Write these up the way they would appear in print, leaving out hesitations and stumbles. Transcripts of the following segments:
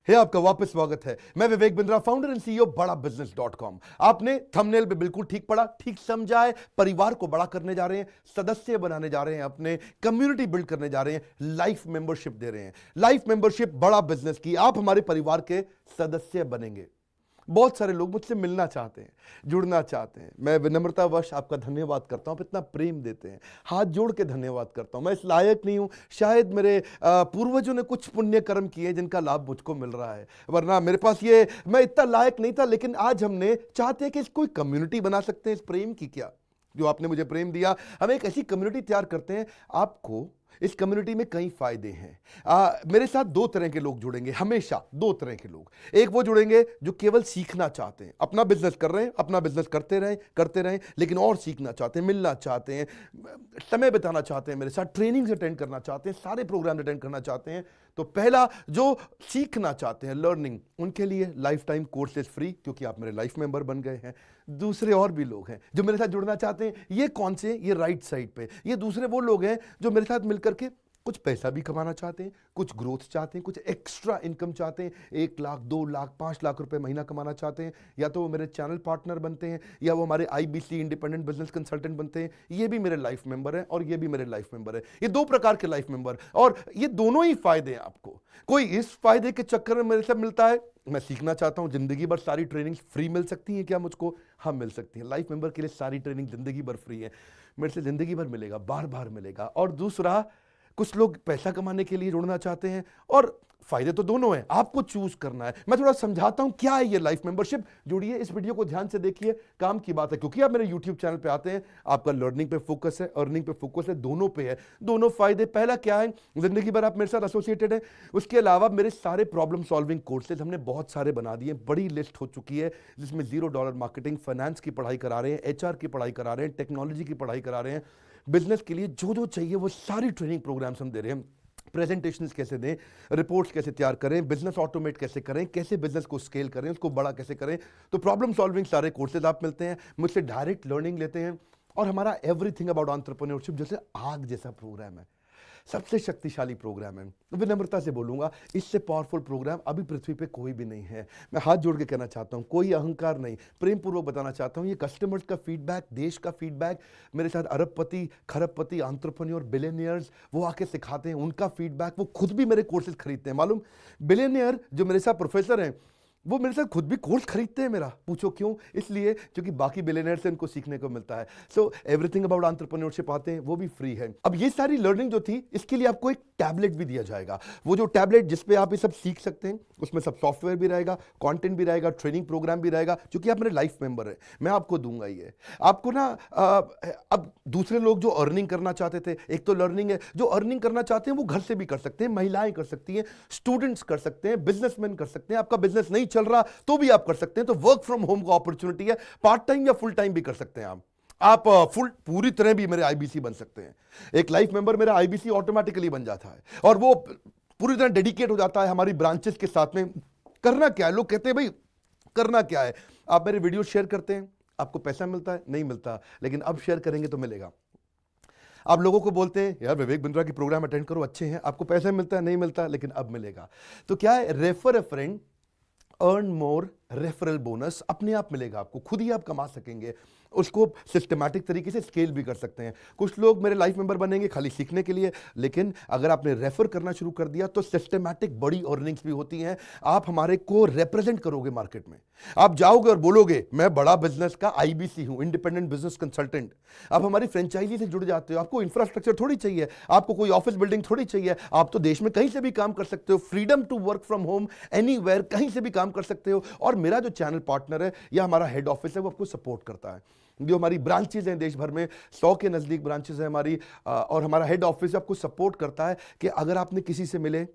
आपका वापस स्वागत है। मैं Vivek Bindra, founder and CEO बड़ा बिजनेस.com। आपने थंबनेल पे बिल्कुल ठीक पढ़ा, ठीक समझा है। परिवार को बड़ा करने जा रहे हैं, सदस्य बनाने जा रहे हैं, अपने कम्युनिटी बिल्ड करने जा रहे हैं, लाइफ मेंबरशिप दे रहे हैं। लाइफ मेंबरशिप बड़ा बिजनेस की, आप हमारे परिवार के सदस्य बनेंगे। बहुत सारे लोग मुझसे मिलना चाहते हैं, जुड़ना चाहते हैं। मैं विनम्रतावश आपका धन्यवाद करता हूं, आप इतना प्रेम देते हैं, हाथ जोड़ के धन्यवाद करता हूं। मैं इस लायक नहीं हूं, शायद मेरे पूर्वजों ने कुछ पुण्य कर्म किए जिनका लाभ मुझको मिल रहा है, वरना मेरे पास ये मैं इतना लायक नहीं था। लेकिन आज हमने चाहते हैं कि कोई कम्युनिटी बना सकते हैं इस प्रेम की। क्या जो आपने मुझे प्रेम दिया, हम एक ऐसी कम्युनिटी तैयार करते हैं। आपको इस कम्युनिटी में कई फायदे हैं। मेरे साथ दो तरह के लोग जुड़ेंगे, हमेशा दो तरह के लोग। एक वो जुड़ेंगे जो केवल सीखना चाहते हैं, अपना बिजनेस कर रहे हैं, अपना बिजनेस करते रहें, लेकिन और सीखना चाहते हैं, मिलना चाहते हैं, समय बिताना चाहते हैं, मेरे साथ ट्रेनिंग्स अटेंड करना चाहते हैं, सारे प्रोग्राम अटेंड करना चाहते हैं। तो पहला, जो सीखना चाहते हैं, लर्निंग, उनके लिए लाइफ टाइम कोर्सेज फ्री, क्योंकि आप मेरे लाइफ मेंबर बन गए हैं। दूसरे और भी लोग हैं जो मेरे साथ जुड़ना चाहते हैं। ये कौन से? ये राइट साइड पे, ये दूसरे वो लोग हैं जो मेरे साथ मिलकर के कुछ पैसा भी कमाना चाहते हैं, कुछ ग्रोथ चाहते हैं, कुछ एक्स्ट्रा इनकम चाहते हैं। 1 लाख, 2 लाख, 5 लाख रुपए महीना कमाना चाहते हैं। या तो वो मेरे चैनल पार्टनर बनते हैं, या वो हमारे IBC इंडिपेंडेंट बिजनेस कंसल्टेंट बनते हैं। ये भी मेरे लाइफ मेंबर हैं और ये भी मेरे लाइफ मेंबर है। ये दो प्रकार के लाइफ मेंबर, और ये दोनों ही फायदे हैं आपको। कोई इस फायदे के चक्कर में मेरे से मिलता है, मैं सीखना चाहता हूं, जिंदगी भर सारी ट्रेनिंग फ्री मिल सकती है क्या मुझको? हाँ, मिल सकती है। लाइफ मेंबर के लिए सारी ट्रेनिंग जिंदगी भर फ्री है, मेरे से जिंदगी भर मिलेगा, बार बार मिलेगा। और दूसरा, कुछ लोग पैसा कमाने के लिए जुड़ना चाहते हैं, और फायदे तो दोनों हैं, आपको चूज करना है। मैं थोड़ा समझाता हूं क्या है ये लाइफ मेंबरशिप। जुड़िए, इस वीडियो को ध्यान से देखिए, काम की बात है। क्योंकि आप मेरे YouTube चैनल पे आते हैं, आपका लर्निंग पे फोकस है, अर्निंग पे फोकस है, दोनों पे है। दोनों फायदे, पहला क्या है, जिंदगी भर आप मेरे साथ एसोसिएटेड है। उसके अलावा मेरे सारे प्रॉब्लम सॉल्विंग कोर्सेज हमने बहुत सारे बना दिए, बड़ी लिस्ट हो चुकी है, जिसमें $0 मार्केटिंग, फाइनेंस की पढ़ाई करा रहे हैं, HR की पढ़ाई करा रहे हैं, टेक्नोलॉजी की पढ़ाई करा रहे हैं। बिजनेस के लिए जो जो चाहिए वो सारी ट्रेनिंग प्रोग्राम्स हम दे रहे हैं। प्रेजेंटेशंस कैसे दें, रिपोर्ट्स कैसे तैयार करें, बिजनेस ऑटोमेट कैसे करें, कैसे बिजनेस को स्केल करें, उसको बड़ा कैसे करें। तो प्रॉब्लम सॉल्विंग सारे कोर्सेज आप मिलते हैं, मुझसे डायरेक्ट लर्निंग लेते हैं। और हमारा एवरीथिंग अबाउट एंटरप्रेन्योरशिप जैसे आग जैसा प्रोग्राम है, सबसे शक्तिशाली प्रोग्राम है। विनम्रता से बोलूंगा, इससे पावरफुल प्रोग्राम अभी पृथ्वी पे कोई भी नहीं है। मैं हाथ जोड़ के कहना चाहता हूं, कोई अहंकार नहीं, प्रेम पूर्वक बताना चाहता हूं, ये कस्टमर्स का फीडबैक, देश का फीडबैक, मेरे साथ अरबपति, खरबपति, एंटरप्रेन्योर, बिलियनियर्स, वो आके सिखाते हैं, उनका फीडबैक, वो खुद भी मेरे कोर्सेज खरीदते हैं। मालूम, बिलियनियर जो मेरे साथ प्रोफेसर हैं, वो मेरे साथ खुद भी कोर्स खरीदते हैं मेरा। पूछो क्यों? इसलिए क्योंकि बाकी बिलियनियर से उनको सीखने को मिलता है। सो एवरीथिंग अबाउट एंटरप्रेन्योरशिप आते हैं, वो भी फ्री है। अब ये सारी लर्निंग जो थी, इसके लिए आपको एक टैबलेट भी दिया जाएगा। वो जो टैबलेट जिसपे आप ये सब सीख सकते हैं, उसमें सब सॉफ्टवेयर भी रहेगा, कंटेंट भी रहेगा, ट्रेनिंग प्रोग्राम भी रहेगा। क्योंकि आप मेरे लाइफ मेंबर है, मैं आपको दूंगा ये। आपको ना अब दूसरे लोग जो अर्निंग करना चाहते थे, एक तो लर्निंग है, जो अर्निंग करना चाहते हैं वो घर से भी कर सकते हैं, महिलाएं कर सकती हैं, स्टूडेंट्स कर सकते हैं, बिजनेसमैन कर सकते हैं। आपका बिजनेस नहीं चल रहा तो भी आप कर सकते हैं। तो वर्क फ्रॉम होम का अपॉर्चुनिटी है, पार्ट टाइम या फुल टाइम भी कर सकते हैं आप फुल पूरी तरह भी मेरे IBC बन सकते हैं। एक लाइफ मेंबर मेरा IBC ऑटोमेटिकली बन जाता है, और वो पूरी तरह डेडिकेट हो जाता है हमारी ब्रांचेस के साथ में। करना क्या है, लोग कहते हैं भाई करना क्या है, आप मेरे वीडियो शेयर करते हैं, आपको पैसा मिलता है? नहीं मिलता, लेकिन अब शेयर करेंगे तो मिलेगा। आप लोगों को बोलते हैं यार विवेक बिंद्रा की प्रोग्राम अटेंड करो, अच्छे हैं, आपको पैसा मिलता है? नहीं मिलता, लेकिन अब मिलेगा। तो क्या है, refer a friend, earn more, referral bonus अपने आप मिलेगा आपको, खुद ही आप कमा सकेंगे। उसको सिस्टमैटिक तरीके से स्केल भी कर सकते हैं। कुछ लोग मेरे लाइफ मेंबर बनेंगे खाली सीखने के लिए, लेकिन अगर आपने रेफर करना शुरू कर दिया तो सिस्टमैटिक बड़ी अर्निंग्स भी होती हैं। आप हमारे को रिप्रेजेंट करोगे मार्केट में, आप जाओगे और बोलोगे मैं बड़ा बिजनेस का IBC हूं, इंडिपेंडेंट बिजनेस कंसल्टेंट। आप हमारी फ्रेंचाइजी से जुड़ जाते हो, आपको इंफ्रास्ट्रक्चर थोड़ी चाहिए, आपको कोई ऑफिस बिल्डिंग थोड़ी चाहिए, आप तो देश में कहीं से भी काम कर सकते हो, freedom to work from home, anywhere, कहीं से भी काम कर सकते हो। और मेरा जो चैनल पार्टनर है या हमारा हेड ऑफिस है, वो आपको सपोर्ट करता है। जो हमारी ब्रांचेज हैं देश भर में, 100 के नजदीक ब्रांचेज हैं हमारी, और हमारा हेड ऑफिस आपको सपोर्ट करता है कि अगर आपने किसी से मिले,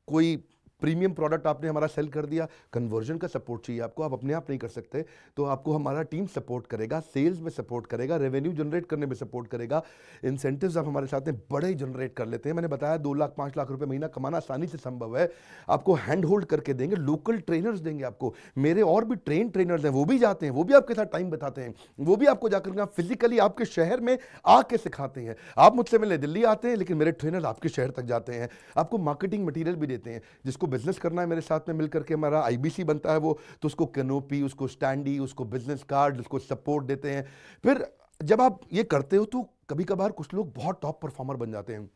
कोई प्रीमियम प्रोडक्ट आपने हमारा सेल कर दिया, कन्वर्जन का सपोर्ट चाहिए आपको, आप अपने आप नहीं कर सकते, तो आपको हमारा टीम सपोर्ट करेगा, सेल्स में सपोर्ट करेगा, रेवेन्यू जनरेट करने में सपोर्ट करेगा, इंसेंटिव्स आप हमारे साथ में बड़े जनरेट कर लेते हैं। मैंने बताया 2 लाख 5 लाख रुपए महीना कमाना आसानी से संभव है। आपको हैंड होल्ड करके देंगे, लोकल ट्रेनर्स देंगे आपको, मेरे और भी ट्रेनर्स हैं, वो भी जाते हैं, वो भी आपके साथ टाइम बताते हैं, वो भी आपको जाकर फिजिकली आपके शहर में आके सिखाते हैं। आप मुझसे मिलने दिल्ली आते हैं, लेकिन मेरे ट्रेनर आपके शहर तक जाते हैं, आपको मार्केटिंग मटीरियल भी देते हैं, जिसको बिजनेस करना है मेरे साथ में मिलकर के, हमारा आईबीसी बनता है वो, तो उसको कैनोपी, उसको स्टैंडी, उसको बिजनेस कार्ड, उसको सपोर्ट देते हैं। फिर जब आप ये करते हो तो कभी कभार कुछ लोग बहुत टॉप परफॉर्मर बन जाते हैं,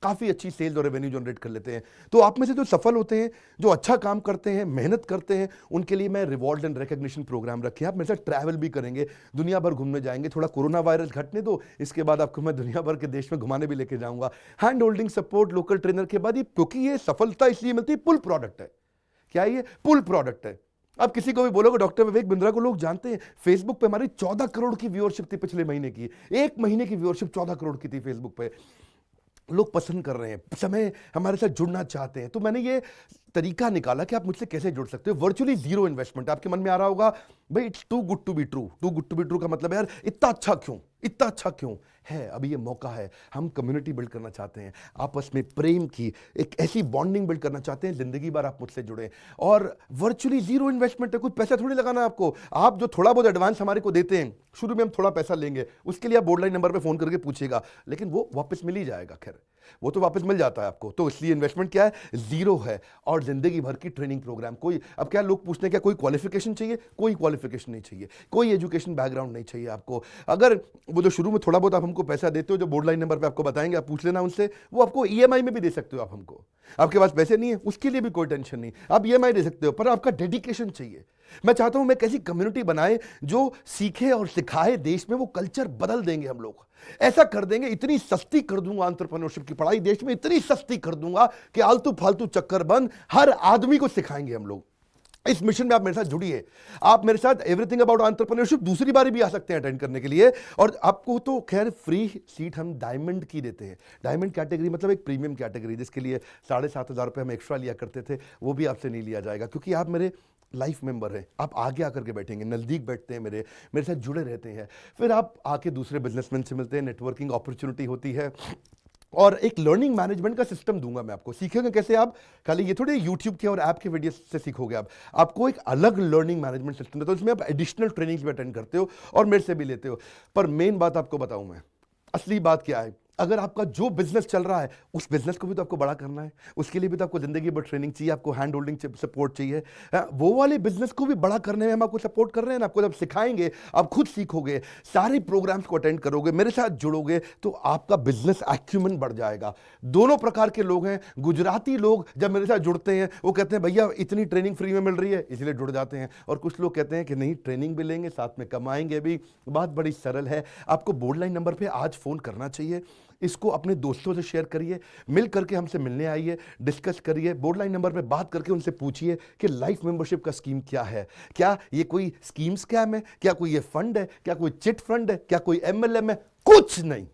काफ़ी अच्छी सेल्स और रेवेन्यू जनरेट कर लेते हैं। तो आप में से जो सफल होते हैं, जो अच्छा काम करते हैं, मेहनत करते हैं, उनके लिए मैं रिवॉर्ड एंड रिकग्निशन प्रोग्राम रखे हैं। आप मेरे साथ ट्रैवल भी करेंगे, दुनिया भर घूमने जाएंगे। थोड़ा कोरोना वायरस घटने दो, इसके बाद आपको मैं दुनिया भर के देश में घुमाने भी लेके जाऊंगा। Hand holding support, local trainer के बाद ये, क्योंकि ये सफलता इसलिए मिलती है, पुल प्रोडक्ट है। क्या ये पुल प्रोडक्ट है? अब किसी को भी बोलोगे डॉक्टर विवेक बिंद्रा को लोग जानते हैं, फेसबुक पे हमारी 14 करोड़ की व्यूअरशिप थी पिछले महीने की। एक महीने की व्यूअरशिप 14 करोड़ की थी फेसबुक पे। लोग पसंद कर रहे हैं, समय हमारे साथ जुड़ना चाहते हैं। तो मैंने ये तरीका निकाला कि आप मुझसे कैसे जुड़ सकते हो। Virtually zero investment. आपके मन में आ रहा होगा भाई it's too good to be true. Too good to be true का मतलब है यार इतना अच्छा क्यों, इतना अच्छा क्यों है? अभी ये मौका है, हम कम्युनिटी बिल्ड करना चाहते हैं, आपस में प्रेम की एक ऐसी बॉन्डिंग बिल्ड करना चाहते हैं, जिंदगी भर आप मुझसे जुड़े। और वर्चुअली जीरो इन्वेस्टमेंट है, कुछ पैसा थोड़ी लगाना है आपको। आप जो थोड़ा बहुत एडवांस हमारे को देते हैं, शुरू में हम थोड़ा पैसा लेंगे, उसके लिए आप बोर्ड लाइन नंबर पे फोन करके पूछिएगा, लेकिन वो वापस मिल ही जाएगा। खैर वो तो वापस मिल जाता है आपको। तो इसलिए इन्वेस्टमेंट क्या है? जीरो है। और जिंदगी भर की ट्रेनिंग प्रोग्राम। कोई, अब क्या लोग पूछते हैं क्या कोई क्वालिफिकेशन चाहिए? कोई क्वालिफिकेशन नहीं चाहिए, कोई एजुकेशन बैकग्राउंड नहीं चाहिए आपको। अगर वो जो शुरू में थोड़ा बहुत आप हमको पैसा देते हो, जो बोर्ड लाइन नंबर पे आपको बताएंगे, आप पूछ लेना उनसे, वो आपको ईएमआई में भी दे सकते हो आप हमको। आपके पास पैसे नहीं है उसके लिए भी कोई टेंशन नहीं, आप ईएमआई दे सकते हो, पर आपका डेडिकेशन चाहिए। मैं चाहता हूं मैं कैसी कम्युनिटी बनाए जो सीखे और सिखाए, देश में वो कल्चर बदल देंगे हम लोग। ऐसा कर देंगे, इतनी सस्ती कर दूंगा एंटरप्रेन्योरशिप की पढ़ाई देश में, इतनी सस्ती कर दूंगा कि आलतू फालतू चक्कर बंद, हर आदमी को सिखाएंगे हम लोग। इस मिशन में आप मेरे साथ जुड़िए। आप मेरे साथ एवरीथिंग अबाउट एंटरप्रेन्योरशिप दूसरी बार भी आ सकते हैं अटेंड करने के लिए। और आपको तो खैर फ्री सीट हम डायमंड की देते हैं। डायमंड कैटेगरी मतलब एक प्रीमियम कैटेगरी, जिसके लिए 7,500 रुपये हम एक्स्ट्रा लिया करते थे, वो भी आपसे नहीं लिया जाएगा, क्योंकि आप मेरे लाइफ मेंबर हैं। आप आगे आकर के बैठेंगे, नज़दीक बैठते हैं, मेरे साथ जुड़े रहते हैं। फिर आप आके दूसरे बिजनेसमैन से मिलते हैं, नेटवर्किंग अपॉर्चुनिटी होती है। और एक लर्निंग मैनेजमेंट का सिस्टम दूंगा मैं आपको। सीखेंगे कैसे आप? खाली ये थोड़े यूट्यूब के और ऐप के वीडियो से सीखोगे आप। आपको एक अलग लर्निंग मैनेजमेंट सिस्टम है, तो इसमें आप एडिशनल ट्रेनिंग्स भी अटेंड करते हो और मेरे से भी लेते हो। पर मेन बात आपको बताऊं मैं, असली बात क्या है, अगर आपका जो बिजनेस चल रहा है उस बिजनेस को भी तो आपको बड़ा करना है, उसके लिए भी तो आपको जिंदगी भर ट्रेनिंग चाहिए, आपको हैंड होल्डिंग सपोर्ट चाहिए। वो वाले बिजनेस को भी बड़ा करने में हम आपको सपोर्ट कर रहे हैं ना। आपको जब सिखाएंगे, आप खुद सीखोगे, सारे प्रोग्राम्स को अटेंड करोगे, मेरे साथ जुड़ोगे, तो आपका बिजनेस एक्यूमेंट बढ़ जाएगा। दोनों प्रकार के लोग हैं। गुजराती लोग जब मेरे साथ जुड़ते हैं वो कहते हैं भैया इतनी ट्रेनिंग फ्री में मिल रही है, इसलिए जुड़ जाते हैं। और कुछ लोग कहते हैं कि नहीं ट्रेनिंग भी लेंगे, साथ में कमाएंगे भी। बात बड़ी सरल है। आपको बोर्ड लाइन नंबर पर आज फोन करना चाहिए, इसको अपने दोस्तों से शेयर करिए, मिल करके हमसे मिलने आइए, डिस्कस करिए, बोर्ड लाइन नंबर पे बात करके उनसे पूछिए कि लाइफ मेंबरशिप का स्कीम क्या है। क्या ये कोई स्कीम स्कैम है? क्या कोई ये फंड है? क्या कोई चिट फंड है? क्या कोई एमएलएम है? कुछ नहीं,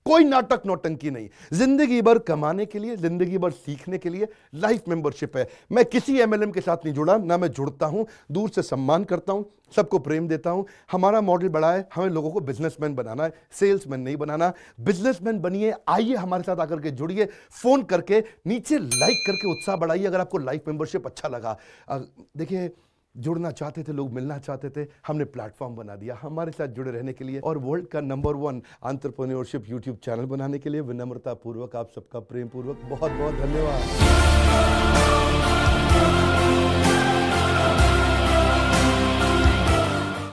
कोई नाटक नौटंकी नहीं। जिंदगी भर कमाने के लिए, जिंदगी भर सीखने के लिए लाइफ मेंबरशिप है। मैं किसी एमएलएम के साथ नहीं जुड़ा, ना मैं जुड़ता हूं। दूर से सम्मान करता हूं, सबको प्रेम देता हूं। हमारा मॉडल बड़ा है, हमें लोगों को बिजनेसमैन बनाना है, सेल्समैन नहीं बनाना। बिजनेसमैन बनिए, आइए हमारे साथ आकर के जुड़िए, फोन करके नीचे लाइक करके उत्साह बढ़ाइए अगर आपको लाइफ मेंबरशिप अच्छा लगा। देखिए, जुड़ना चाहते थे लोग, मिलना चाहते थे, हमने प्लेटफॉर्म बना दिया हमारे साथ जुड़े रहने के लिए। और वर्ल्ड का नंबर 1 एंटरप्रेन्योरशिप यूट्यूब चैनल बनाने के लिए विनम्रता पूर्वक आप सबका प्रेम पूर्वक बहुत बहुत धन्यवाद।